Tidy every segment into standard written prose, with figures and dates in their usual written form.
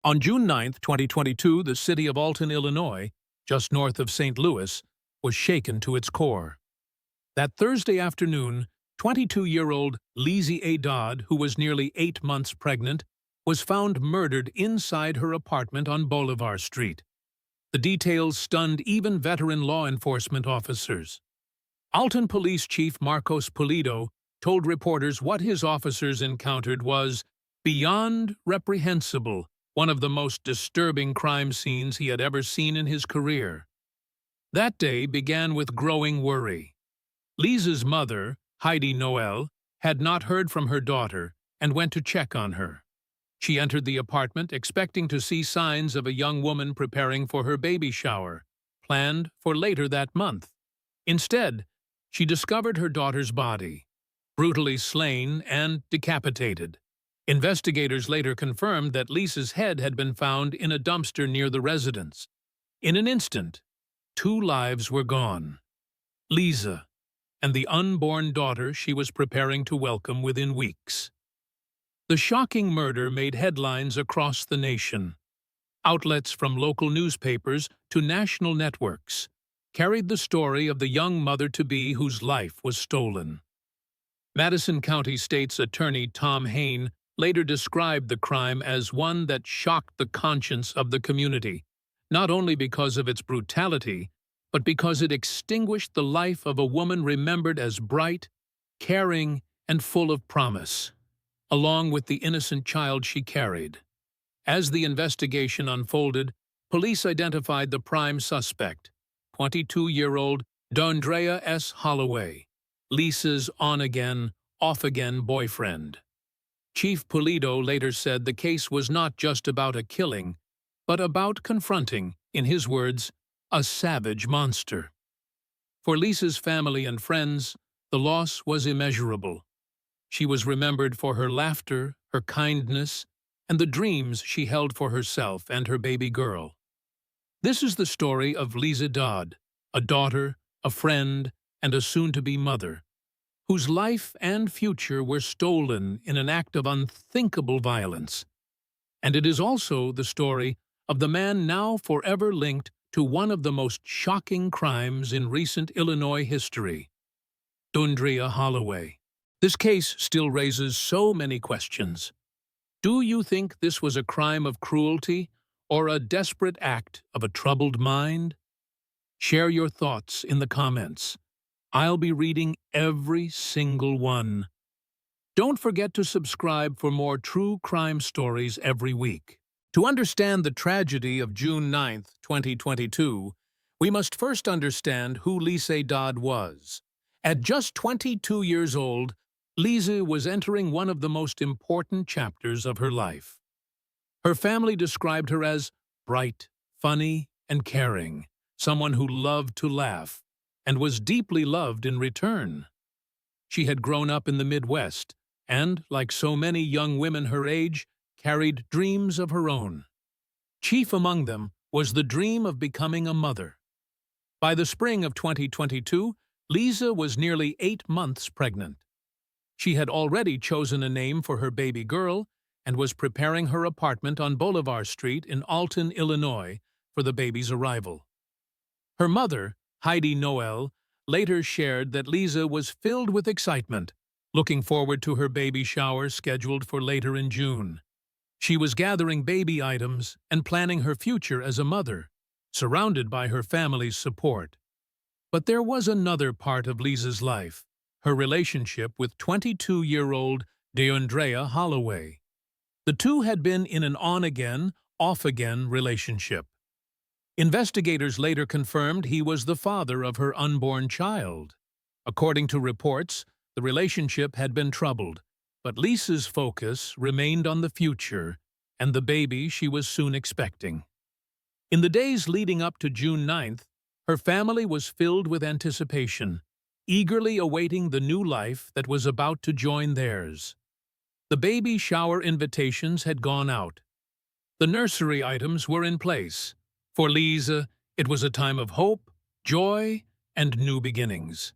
On June 9, 2022, the city of Alton, Illinois, just north of St. Louis, was shaken to its core. That Thursday afternoon, 22-year-old Liese Dodd, who was nearly 8 months pregnant, was found murdered inside her apartment on Bolivar Street. The details stunned even veteran law enforcement officers. Alton Police Chief Marcos Pulido told reporters what his officers encountered was beyond reprehensible, one of the most disturbing crime scenes he had ever seen in his career. That day began with growing worry. Liese's mother, Heidi Noel, had not heard from her daughter and went to check on her. She entered the apartment expecting to see signs of a young woman preparing for her baby shower, planned for later that month. Instead, she discovered her daughter's body, brutally slain and decapitated. Investigators later confirmed that Liese's head had been found in a dumpster near the residence. In an instant, 2 lives were gone: Liese and the unborn daughter she was preparing to welcome within weeks. The shocking murder made headlines across the nation. Outlets from local newspapers to national networks carried the story of the young mother-to-be whose life was stolen. Madison County State's Attorney Tom Hain later described the crime as one that shocked the conscience of the community, not only because of its brutality, but because it extinguished the life of a woman remembered as bright, caring, and full of promise, along with the innocent child she carried. As the investigation unfolded, police identified the prime suspect, 22-year-old Deundrea S. Holloway, Liese's on-again, off-again boyfriend. Chief Pulido later said the case was not just about a killing, but about confronting, in his words, a savage monster. For Liese's family and friends, the loss was immeasurable. She was remembered for her laughter, her kindness, and the dreams she held for herself and her baby girl. This is the story of Liese Dodd, a daughter, a friend, and a soon-to-be mother, whose life and future were stolen in an act of unthinkable violence. And it is also the story of the man now forever linked to one of the most shocking crimes in recent Illinois history, Deundrea Holloway. This case still raises so many questions. Do you think this was a crime of cruelty or a desperate act of a troubled mind? Share your thoughts in the comments. I'll be reading every single one. Don't forget to subscribe for more true crime stories every week. To understand the tragedy of June 9, 2022, we must first understand who Liese Dodd was. At just 22 years old, Liese was entering one of the most important chapters of her life. Her family described her as bright, funny, and caring, someone who loved to laugh, and was deeply loved in return. She had grown up in the Midwest, and, like so many young women her age, carried dreams of her own. Chief among them was the dream of becoming a mother. By the spring of 2022, Liese was nearly 8 months pregnant. She had already chosen a name for her baby girl and was preparing her apartment on Bolivar Street in Alton, Illinois, for the baby's arrival. Her mother, Heidi Noel, later shared that Liese was filled with excitement, looking forward to her baby shower scheduled for later in June. She was gathering baby items and planning her future as a mother, surrounded by her family's support. But there was another part of Liese's life, her relationship with 22-year-old Deundrea Holloway. The two had been in an on-again, off-again relationship. Investigators later confirmed he was the father of her unborn child. According to reports, the relationship had been troubled, but Liese's focus remained on the future and the baby she was soon expecting. In the days leading up to June 9th, her family was filled with anticipation, eagerly awaiting the new life that was about to join theirs. The baby shower invitations had gone out. The nursery items were in place. For Liese, it was a time of hope, joy, and new beginnings.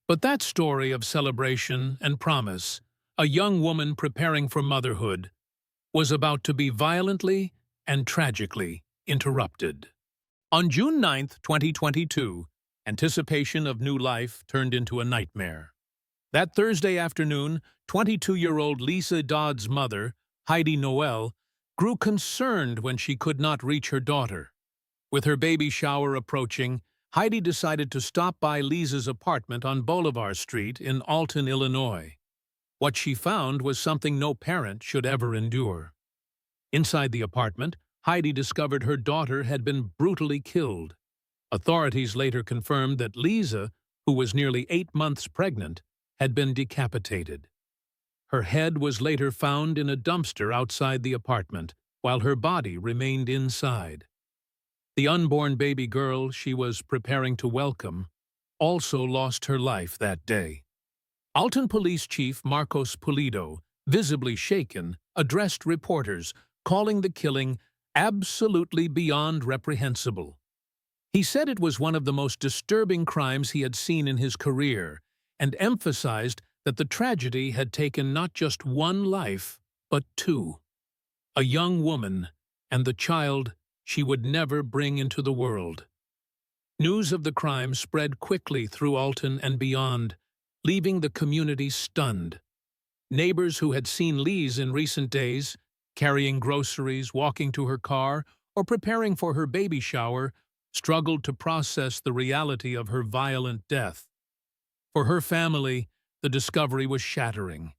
But that story of celebration and promise, a young woman preparing for motherhood, was about to be violently and tragically interrupted. On June 9, 2022, anticipation of new life turned into a nightmare. That Thursday afternoon, 22-year-old Liese Dodd's mother, Heidi Noel, grew concerned when she could not reach her daughter. With her baby shower approaching, Heidi decided to stop by Liese's apartment on Boulevard Street in Alton, Illinois. What she found was something no parent should ever endure. Inside the apartment, Heidi discovered her daughter had been brutally killed. Authorities later confirmed that Liese, who was nearly 8 months pregnant, had been decapitated. Her head was later found in a dumpster outside the apartment, while her body remained inside. The unborn baby girl she was preparing to welcome also lost her life that day. Alton Police Chief Marcos Pulido, visibly shaken, addressed reporters, calling the killing absolutely beyond reprehensible. He said it was one of the most disturbing crimes he had seen in his career, and emphasized that the tragedy had taken not just one life, but 2. A young woman and the child she would never bring into the world. News of the crime spread quickly through Alton and beyond, leaving the community stunned. Neighbors who had seen Liese in recent days, carrying groceries, walking to her car, or preparing for her baby shower, struggled to process the reality of her violent death. For her family, the discovery was shattering.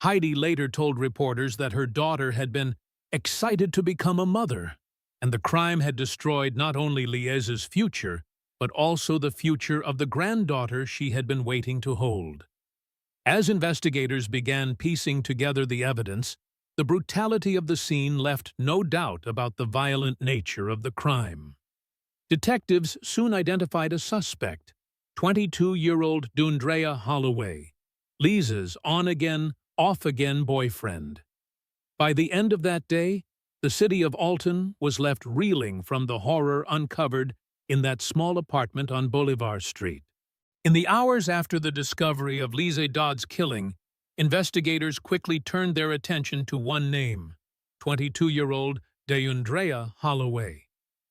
Heidi later told reporters that her daughter had been excited to become a mother, and the crime had destroyed not only Liese's future, but also the future of the granddaughter she had been waiting to hold. As investigators began piecing together the evidence, the brutality of the scene left no doubt about the violent nature of the crime. Detectives soon identified a suspect, 22-year-old Deundrea Holloway, Liese's on-again, off-again boyfriend. By the end of that day, the city of Alton was left reeling from the horror uncovered in that small apartment on Boulevard Street. In the hours after the discovery of Liese Dodd's killing, investigators quickly turned their attention to one name, 22-year-old Deundrea Holloway.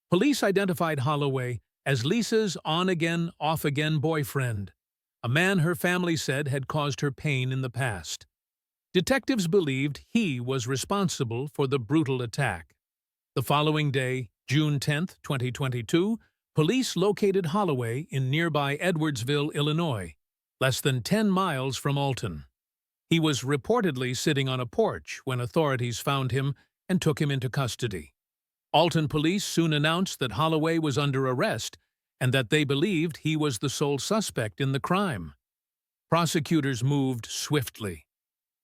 Police identified Holloway as Liese's on-again, off-again boyfriend, a man her family said had caused her pain in the past. Detectives believed he was responsible for the brutal attack. The following day, June 10, 2022, police located Holloway in nearby Edwardsville, Illinois, less than 10 miles from Alton. He was reportedly sitting on a porch when authorities found him and took him into custody. Alton police soon announced that Holloway was under arrest and that they believed he was the sole suspect in the crime. Prosecutors moved swiftly.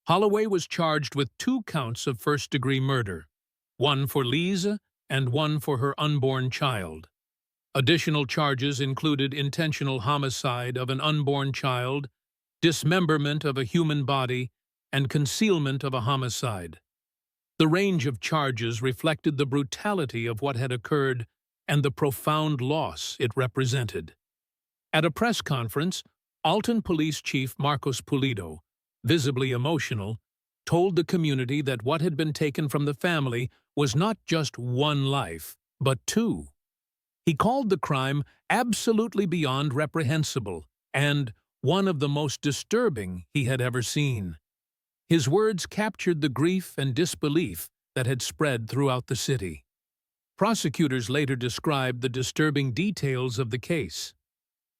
Holloway was charged with 2 counts of first-degree murder, one for Liese and one for her unborn child. Additional charges included intentional homicide of an unborn child, dismemberment of a human body, and concealment of a homicide. The range of charges reflected the brutality of what had occurred and the profound loss it represented. At a press conference, Alton Police Chief Marcos Pulido, visibly emotional, told the community that what had been taken from the family was not just one life, but 2. He called the crime absolutely beyond reprehensible and one of the most disturbing he had ever seen. His words captured the grief and disbelief that had spread throughout the city. Prosecutors later described the disturbing details of the case.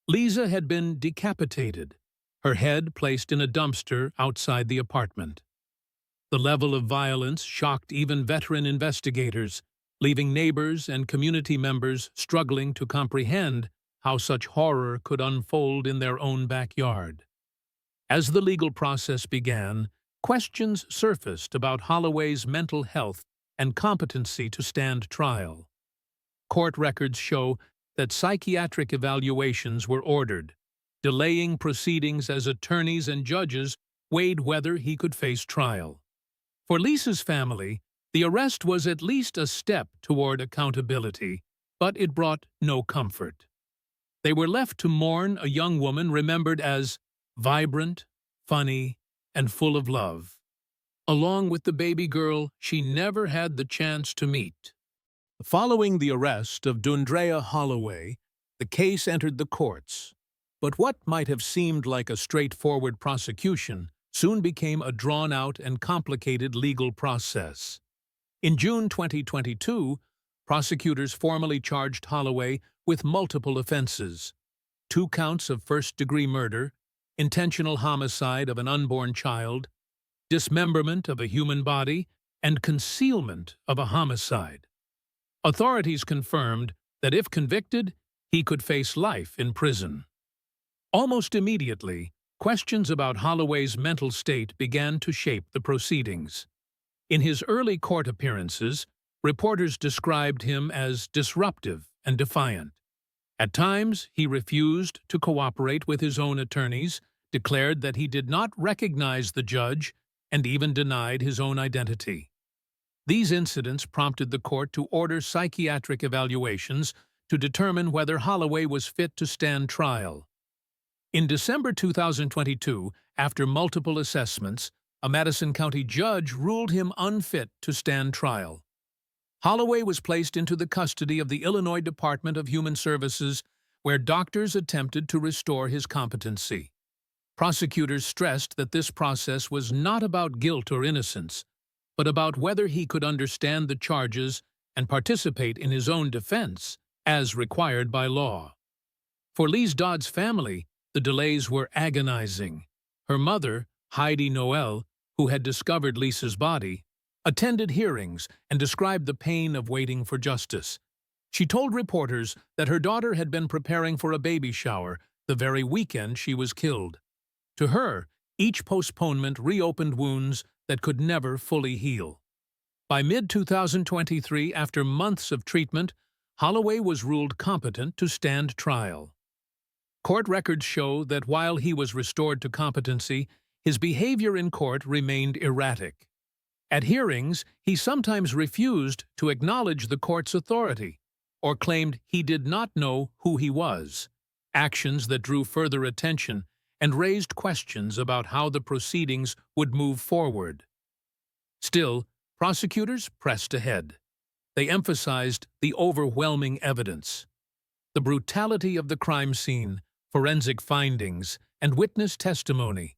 Liese had been decapitated, her head placed in a dumpster outside the apartment. The level of violence shocked even veteran investigators, leaving neighbors and community members struggling to comprehend how such horror could unfold in their own backyard. As the legal process began, questions surfaced about Holloway's mental health and competency to stand trial. Court records show that psychiatric evaluations were ordered, delaying proceedings as attorneys and judges weighed whether he could face trial. For Liese's family, the arrest was at least a step toward accountability, but it brought no comfort. They were left to mourn a young woman remembered as vibrant, funny, and full of love. along with the baby girl she never had the chance to meet. Following the arrest of Deundrea Holloway, the case entered the courts. But what might have seemed like a straightforward prosecution soon became a drawn-out and complicated legal process. In June 2022, prosecutors formally charged Holloway with multiple offenses: 2 counts of first-degree murder, intentional homicide of an unborn child, dismemberment of a human body, and concealment of a homicide. Authorities confirmed that if convicted, he could face life in prison. Almost immediately, questions about Holloway's mental state began to shape the proceedings. In his early court appearances, reporters described him as disruptive and defiant. At times, he refused to cooperate with his own attorneys, declared that he did not recognize the judge, and even denied his own identity. These incidents prompted the court to order psychiatric evaluations to determine whether Holloway was fit to stand trial. In December 2022, after multiple assessments, a Madison County judge ruled him unfit to stand trial. Holloway was placed into the custody of the Illinois Department of Human Services, where doctors attempted to restore his competency. Prosecutors stressed that this process was not about guilt or innocence, but about whether he could understand the charges and participate in his own defense, as required by law. For Liese Dodd's family, the delays were agonizing. Her mother, Heidi Noel, who had discovered Liese's body, attended hearings and described the pain of waiting for justice. She told reporters that her daughter had been preparing for a baby shower the very weekend she was killed. To her, each postponement reopened wounds that could never fully heal. By mid-2023, after months of treatment, Holloway was ruled competent to stand trial. Court records show that while he was restored to competency, his behavior in court remained erratic. At hearings, he sometimes refused to acknowledge the court's authority, or claimed he did not know who he was, actions that drew further attention and raised questions about how the proceedings would move forward. Still, prosecutors pressed ahead. They emphasized the overwhelming evidence, the brutality of the crime scene, forensic findings, and witness testimony.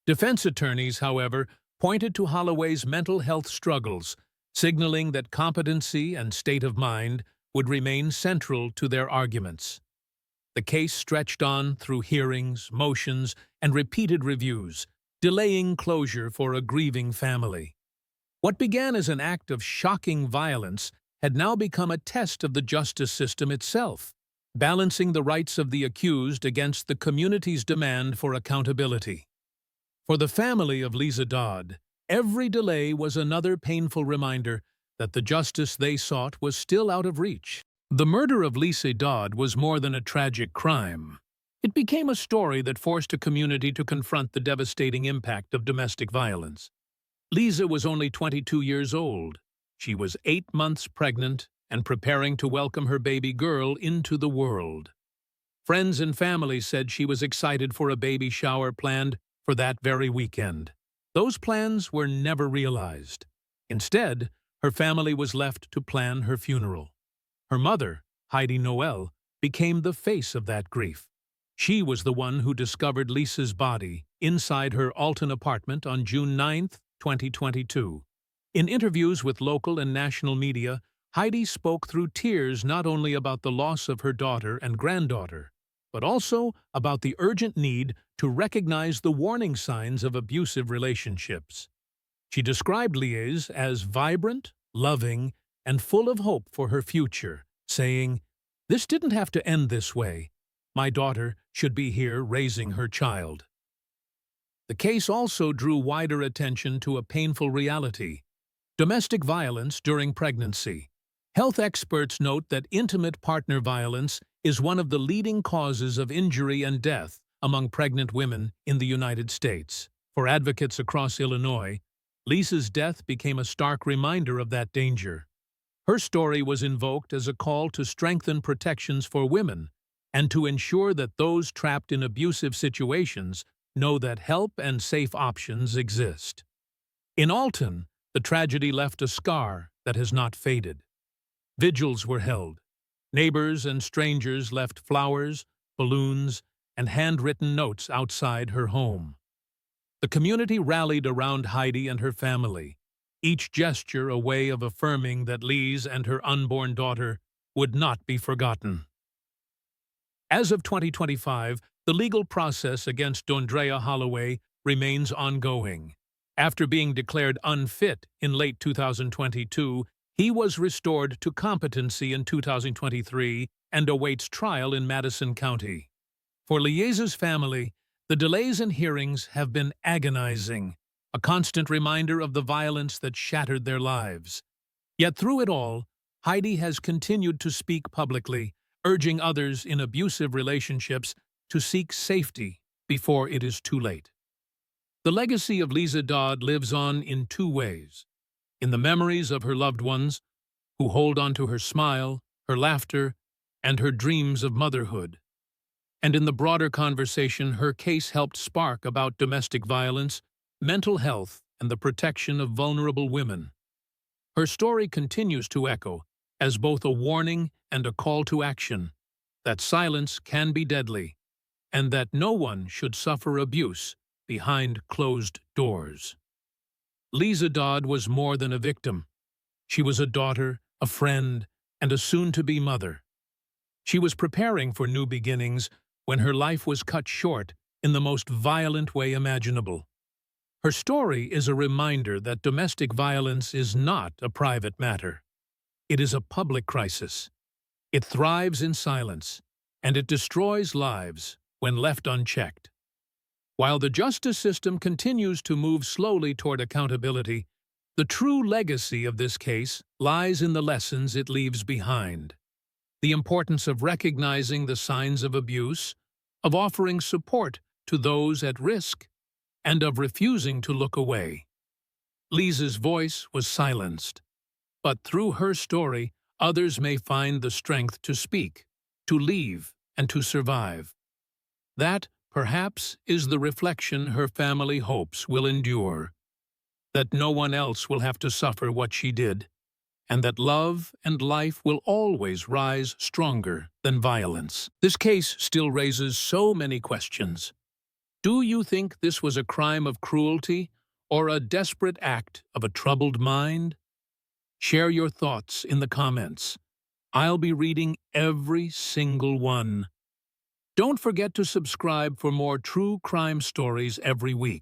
Defense attorneys, however, pointed to Holloway's mental health struggles, signaling that competency and state of mind would remain central to their arguments. The case stretched on through hearings, motions, and repeated reviews, delaying closure for a grieving family. What began as an act of shocking violence had now become a test of the justice system itself, balancing the rights of the accused against the community's demand for accountability. For the family of Liese Dodd, every delay was another painful reminder that the justice they sought was still out of reach. The murder of Liese Dodd was more than a tragic crime. It became a story that forced a community to confront the devastating impact of domestic violence. Liese was only 22 years old. She was 8 months pregnant and preparing to welcome her baby girl into the world. Friends and family said she was excited for a baby shower planned for that very weekend. Those plans were never realized. Instead, her family was left to plan her funeral. Her mother, Heidi Noel, became the face of that grief. She was the one who discovered Liese's body inside her Alton apartment on June 9, 2022. In interviews with local and national media, Heidi spoke through tears not only about the loss of her daughter and granddaughter, but also about the urgent need to recognize the warning signs of abusive relationships. She described Liese as vibrant, loving, and full of hope for her future, saying, "This didn't have to end this way. My daughter should be here raising her child." The case also drew wider attention to a painful reality: domestic violence during pregnancy. Health experts note that intimate partner violence is one of the leading causes of injury and death among pregnant women in the United States. For advocates across Illinois, Liese's death became a stark reminder of that danger. Her story was invoked as a call to strengthen protections for women and to ensure that those trapped in abusive situations know that help and safe options exist. In Alton, the tragedy left a scar that has not faded. Vigils were held. Neighbors and strangers left flowers, balloons, and handwritten notes outside her home. The community rallied around Heidi and her family, each gesture a way of affirming that Liese and her unborn daughter would not be forgotten. As of 2025, the legal process against Deundrea Holloway remains ongoing. After being declared unfit in late 2022, he was restored to competency in 2023 and awaits trial in Madison County. For Liese's family, the delays in hearings have been agonizing, a constant reminder of the violence that shattered their lives. Yet through it all, Heidi has continued to speak publicly, urging others in abusive relationships to seek safety before it is too late. The legacy of Liese Dodd lives on in two ways: in the memories of her loved ones, who hold on to her smile, her laughter, and her dreams of motherhood, and in the broader conversation her case helped spark about domestic violence, mental health, and the protection of vulnerable women. Her story continues to echo as both a warning and a call to action, that silence can be deadly, and that no one should suffer abuse behind closed doors. Liese Dodd was more than a victim. She was a daughter, a friend, and a soon-to-be mother. She was preparing for new beginnings when her life was cut short in the most violent way imaginable. Her story is a reminder that domestic violence is not a private matter. It is a public crisis. It thrives in silence, and it destroys lives when left unchecked. While the justice system continues to move slowly toward accountability, the true legacy of this case lies in the lessons it leaves behind. The importance of recognizing the signs of abuse, of offering support to those at risk, and of refusing to look away. Liese's voice was silenced, but through her story, others may find the strength to speak, to leave, and to survive. That, perhaps, is the reflection her family hopes will endure. That no one else will have to suffer what she did, and that love and life will always rise stronger than violence. This case still raises so many questions. Do you think this was a crime of cruelty or a desperate act of a troubled mind? Share your thoughts in the comments. I'll be reading every single one. Don't forget to subscribe for more true crime stories every week.